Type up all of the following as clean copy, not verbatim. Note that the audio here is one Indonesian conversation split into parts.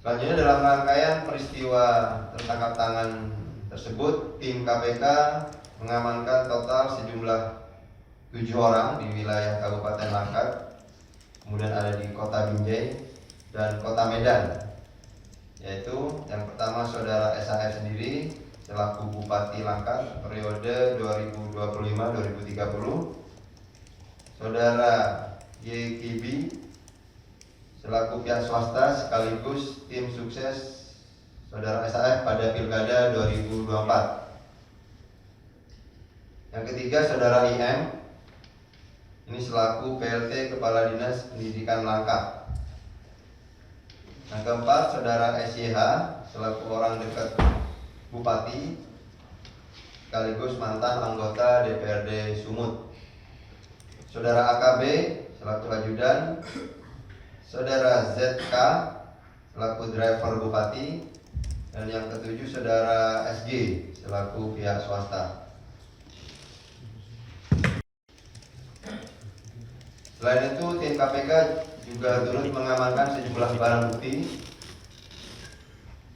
Selanjutnya, dalam rangkaian peristiwa tertangkap tangan tersebut, tim KPK mengamankan total sejumlah 7 orang di wilayah Kabupaten Langkat, kemudian ada di Kota Binjai dan Kota Medan, yaitu yang pertama saudara SAF sendiri selaku Bupati Langkat periode 2025-2030, saudara YKB selaku pihak swasta sekaligus tim sukses saudara SAF pada Pilkada 2024. Yang ketiga, saudara IM ini selaku PLT Kepala Dinas Pendidikan Langkat. Yang keempat, saudara SYH selaku orang dekat Bupati sekaligus mantan anggota DPRD Sumut. Saudara AKB selaku ajudan, saudara ZK selaku driver Bupati, dan yang ketujuh saudara SG selaku pihak swasta. Selain itu, tim KPK juga turut mengamankan sejumlah barang bukti,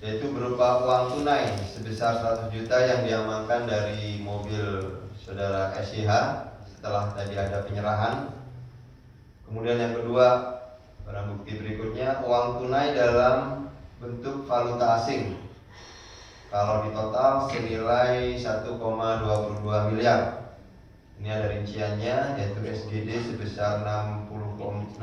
yaitu berupa uang tunai sebesar 100 juta yang diamankan dari mobil saudara SYH setelah tadi ada penyerahan. Kemudian yang kedua, barang bukti berikutnya uang tunai dalam bentuk valuta asing, kalau di total senilai 1,22 miliar. Ini ada rinciannya, yaitu SGD sebesar 66.950,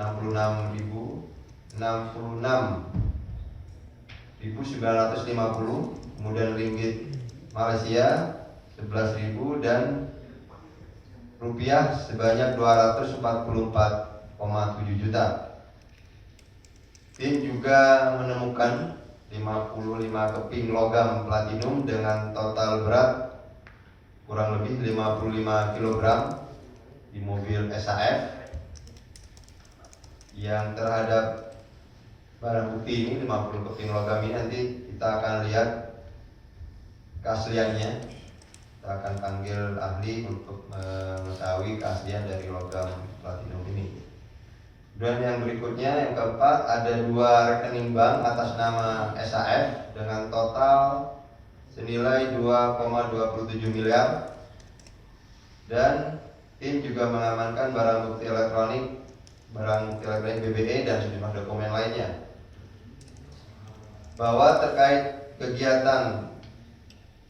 kemudian ringgit Malaysia 11.000, dan rupiah sebanyak 244,7 juta. Tim juga menemukan 55 keping logam platinum dengan total berat kurang lebih 55 kg di mobil SAF, yang terhadap barang bukti ini 50 keping logam ini nanti kita akan lihat keasliannya. Kita akan panggil ahli untuk mengetahui keaslian dari logam platinum ini. Dan yang berikutnya, yang keempat, ada 2 rekening bank atas nama SAF dengan total senilai 2,27 miliar, dan tim juga mengamankan barang bukti elektronik BBE dan sejumlah dokumen lainnya. Bahwa terkait kegiatan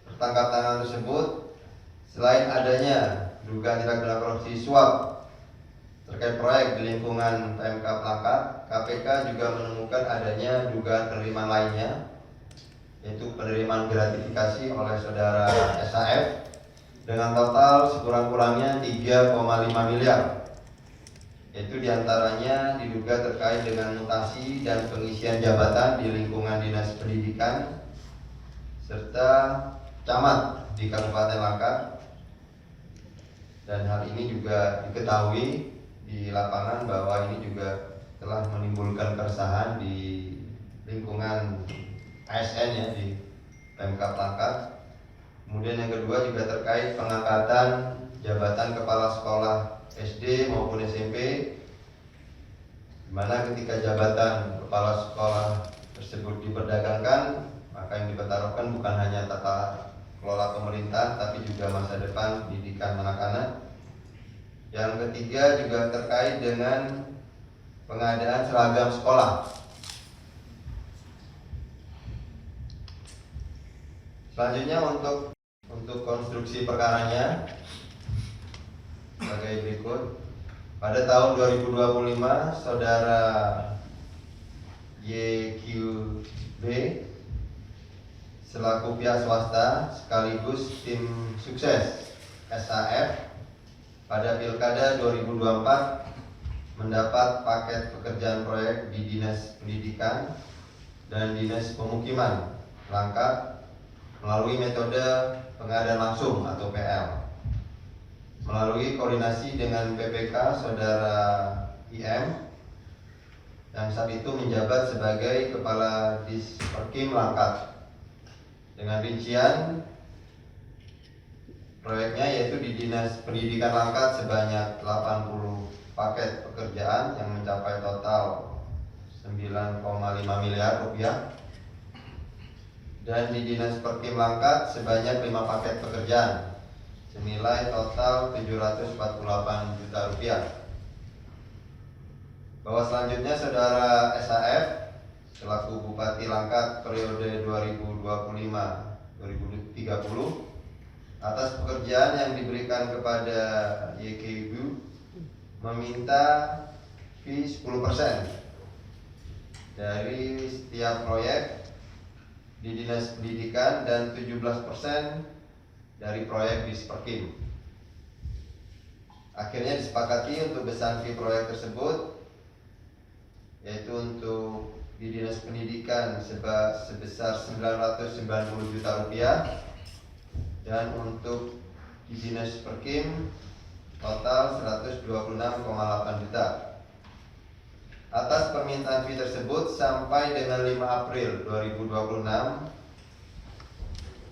tertangkap tangan tersebut, selain adanya dugaan tindak pidana korupsi suap terkait proyek di lingkungan Pemkab Langkat, KPK juga menemukan adanya dugaan penerimaan lainnya, yaitu penerimaan gratifikasi oleh saudara SAF dengan total sekurang-kurangnya 3,5 miliar, yaitu diantaranya diduga terkait dengan mutasi dan pengisian jabatan di lingkungan Dinas Pendidikan serta camat di Kabupaten Langkat. Dan hal ini juga diketahui di lapangan bahwa ini juga telah menimbulkan keresahan di lingkungan ASN ya di Pemkab Langkat. Kemudian yang kedua juga terkait pengangkatan jabatan kepala sekolah SD maupun SMP, di mana ketika jabatan kepala sekolah tersebut diperdagangkan, maka yang dipertaruhkan bukan hanya tata kelola pemerintah, tapi juga masa depan pendidikan anak-anak. Yang ketiga juga terkait dengan pengadaan seragam sekolah. Selanjutnya untuk konstruksi perkaranya sebagai berikut. Pada tahun 2025, saudara YQB selaku pihak swasta sekaligus tim sukses SAF pada Pilkada 2024 mendapat paket pekerjaan proyek di Dinas Pendidikan dan Dinas Pemukiman Langkat melalui metode pengadaan langsung atau PL. Melalui koordinasi dengan PPK saudara IM yang saat itu menjabat sebagai Kepala Disperkim Langkat, dengan rincian proyeknya yaitu di Dinas Pendidikan Langkat sebanyak 80 paket pekerjaan yang mencapai total 9,5 miliar rupiah. Dan di Dinas Perkim Langkat sebanyak 5 paket pekerjaan senilai total 748 juta rupiah. Bahwa selanjutnya Saudara SAF selaku Bupati Langkat periode 2025-2030 atas pekerjaan yang diberikan kepada YKB meminta fee 10% dari setiap proyek di Dinas Pendidikan dan 17% dari proyek di Perkim. Akhirnya disepakati untuk besaran fee proyek tersebut yaitu untuk di Dinas Pendidikan sebesar 990 juta rupiah dan untuk di Dinas Perkim total 126,8 juta. Atas permintaan fee tersebut sampai dengan 5 April 2026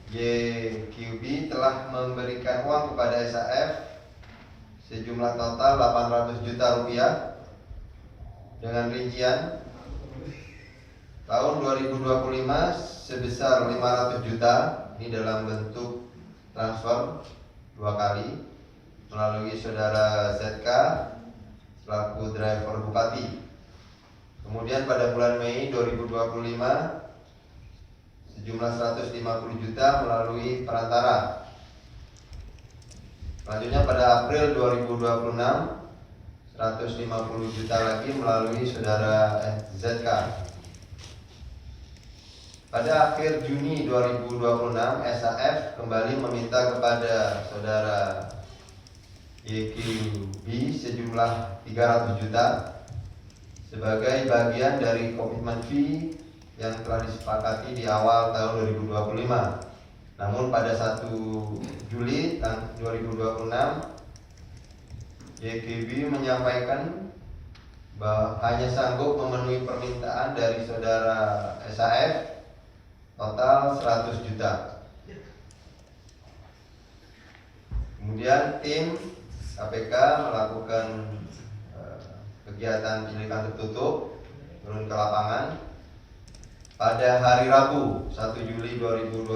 YQB telah memberikan uang kepada SAF sejumlah total 800 juta rupiah dengan rincian tahun 2025 sebesar 500 juta, ini dalam bentuk transfer 2 kali melalui Saudara ZK selaku driver Bupati. Kemudian pada bulan Mei 2025 sejumlah 150 juta melalui perantara. Selanjutnya pada April 2026 150 juta lagi melalui Saudara ZK. Pada akhir Juni 2026 SAF kembali meminta kepada Saudara YQB sejumlah 300 juta sebagai bagian dari komitmen fee yang telah disepakati di awal tahun 2025. Namun pada 1 Juli 2026 YQB menyampaikan bahwa hanya sanggup memenuhi permintaan dari Saudara SAF total 100 juta. Kemudian tim KPK melakukan kegiatan penyelidikan tertutup turun ke lapangan pada hari Rabu 1 Juli 2026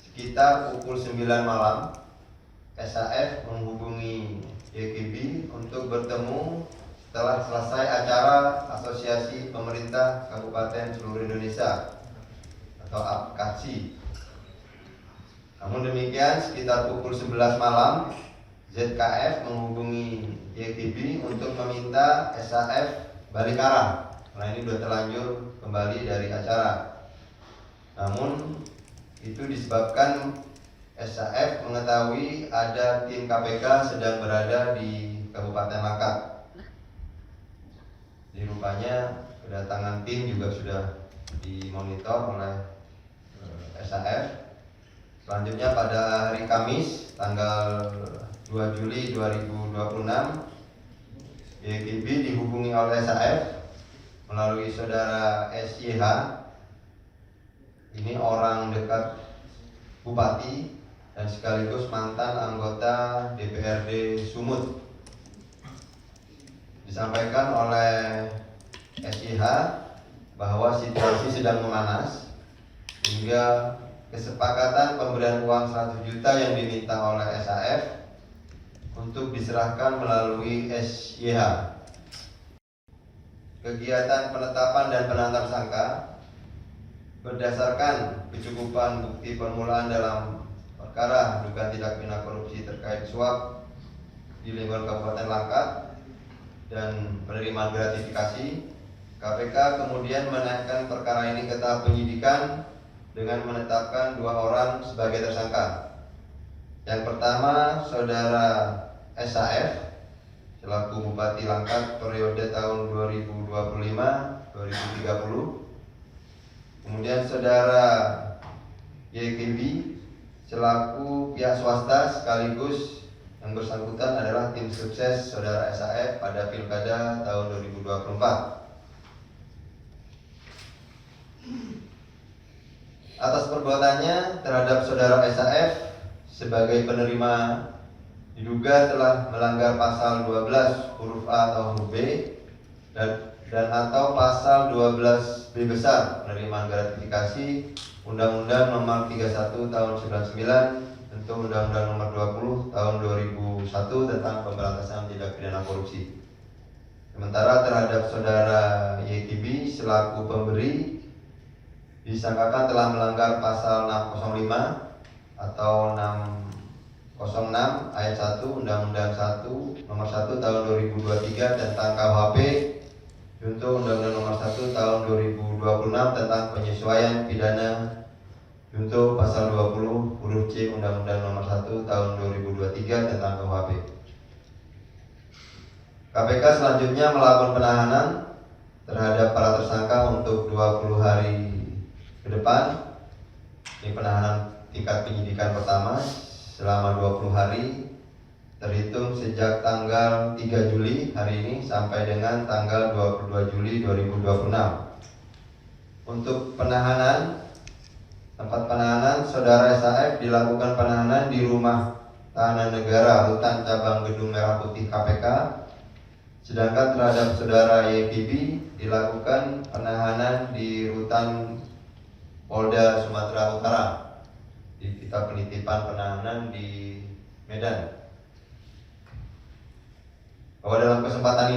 sekitar pukul 9 malam. SAF menghubungi YQB untuk bertemu setelah selesai acara Asosiasi Pemerintah Kabupaten Seluruh Indonesia atau APKASI. Namun demikian sekitar pukul 11 malam ZKF menghubungi YQB untuk meminta SAF balik arah karena ini sudah terlanjur kembali dari acara. Namun itu disebabkan SAF mengetahui ada tim KPK sedang berada di Kabupaten Langkat. Jadi rupanya kedatangan tim juga sudah dimonitor oleh SAF. Selanjutnya pada hari Kamis tanggal 2 Juli 2026 YQB dihubungi oleh SAF melalui Saudara SYH. Ini orang dekat Bupati dan sekaligus mantan anggota DPRD Sumut. Disampaikan oleh SYH bahwa situasi sedang memanas hingga kesepakatan pemberian uang 100 juta yang diminta oleh SAF untuk diserahkan melalui SYH. Kegiatan penetapan dan penanganan tersangka berdasarkan kecukupan bukti permulaan dalam perkara dugaan tindak pidana korupsi terkait suap di lingkungan Kabupaten Langkat dan penerimaan gratifikasi, KPK kemudian menaikkan perkara ini ke tahap penyidikan dengan menetapkan 2 orang sebagai tersangka. Yang pertama Saudara SAF selaku Bupati Langkat periode tahun 2025-2030. Kemudian Saudara YQB selaku pihak swasta sekaligus yang bersangkutan adalah tim sukses Saudara SAF pada Pilkada tahun 2024. Atas perbuatannya terhadap Saudara SAF sebagai penerima diduga telah melanggar pasal 12 huruf A atau huruf B dan dan atau pasal 12B besar penerimaan gratifikasi Undang-Undang Nomor 31 Tahun 99 tentu Undang-Undang Nomor 20 Tahun 2001 tentang pemberantasan tindak pidana korupsi. Sementara terhadap saudara YKB selaku pemberi disangkakan telah melanggar pasal 605 atau 606 ayat 1 Undang-Undang 1 Nomor 1 Tahun 2023 tentang KUHP junto Undang-Undang Nomor 1 Tahun 2026 tentang penyesuaian pidana junto pasal 20 huruf C Undang-Undang Nomor 1 Tahun 2023 tentang KUHP. KPK selanjutnya melakukan penahanan terhadap para tersangka untuk 20 hari ke depan. Ini penahanan tingkat penyidikan pertama selama 20 hari terhitung sejak tanggal 3 Juli hari ini sampai dengan tanggal 22 Juli 2026. Untuk penahanan, tempat penahanan saudara SAF dilakukan penahanan di Rumah Tahanan Negara Rutan Cabang Gedung Merah Putih KPK. Sedangkan terhadap saudara YKB dilakukan penahanan di Rutan Polda Sumatera Utara di kita penitipan penahanan di Medan. Bahwa dalam kesempatan ini